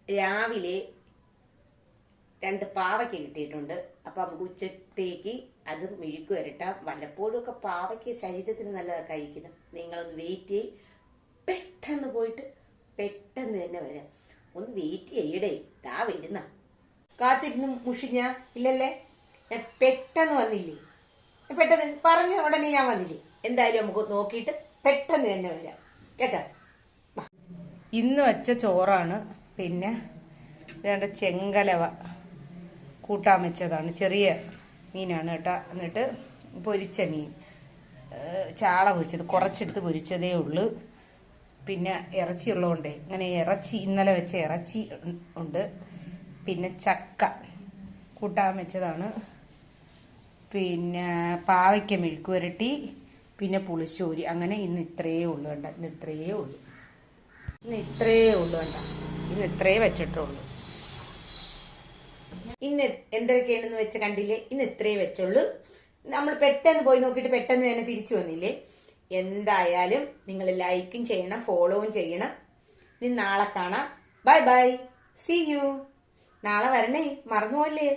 രാവിലെ 2 പാവയ്ക്ക് കിട്ടിയിട്ടുണ്ട്. അപ്പൊ നമുക്ക് ഉച്ചത്തേക്ക് അത് മെഴുക്ക് വരട്ടാം. വല്ലപ്പോഴും ഒക്കെ പാവയ്ക്ക് ശരീരത്തിന് നല്ലതാണ് കഴിക്കുന്നത്. നിങ്ങളൊന്ന് വെയിറ്റ് ചെയ്യ്, പെട്ടെന്ന് പോയിട്ട് പെട്ടെന്ന് തന്നെ വരാം. ഒന്ന് വെയിറ്റ് ചെയ്യടേ, താ വരുന്ന കാത്തിരുന്ന് മുഷിഞ്ഞ ഇല്ലല്ലേ? ഞാൻ പെട്ടെന്ന് വന്നില്ലേ, പെട്ടെന്ന് പറഞ്ഞ ഉടനെ ഞാൻ വന്നില്ലേ. എന്തായാലും നമുക്ക് നോക്കിയിട്ട് പെട്ടെന്ന് തന്നെ വരാം കേട്ടോ. ഇന്ന് വെച്ച ചോറാണ്. പിന്നെ ഇതേണ്ട ചെങ്കലവ കൂട്ടാൻ വെച്ചതാണ്. ചെറിയ മീനാണ് കേട്ടോ. എന്നിട്ട് പൊരിച്ച മീൻ, ചാള പൊരിച്ചത് കുറച്ചെടുത്ത് പൊരിച്ചതേ ഉള്ളൂ. പിന്നെ ഇറച്ചി ഉള്ളതുകൊണ്ടേ ഇങ്ങനെ ഇറച്ചി ഇന്നലെ വെച്ച ഇറച്ചി ഉണ്ട്. പിന്നെ ചക്ക കൂട്ടാൻ വെച്ചതാണ്. പിന്നെ പാവയ്ക്ക മെഴുക്ക് പുരട്ടി, പിന്നെ പുളിശ്ശേരി. അങ്ങനെ ഇന്ന് ഇത്രയേ ഉള്ളൂ വേണ്ട. ഇന്ന് ഇത്രയേ ഉള്ളൂ വേണ്ട. ഇന്ന് ഇത്രയേ വെച്ചിട്ടുള്ളൂ. ഇന്ന് എന്തൊക്കെയാണെന്ന് വെച്ച് കണ്ടില്ലേ? ഇന്ന് ഇത്രയേ വെച്ചുള്ളൂ. നമ്മൾ പെട്ടെന്ന് പോയി നോക്കിയിട്ട് പെട്ടെന്ന് തന്നെ തിരിച്ചു വന്നില്ലേ. എന്തായാലും നിങ്ങൾ ലൈക്കും ചെയ്യണം, ഫോളോവും ചെയ്യണം. ഇനി നാളെ കാണാം. Bye bye, see you. നാളെ വരണേ, മറന്നുപോല്ലേ?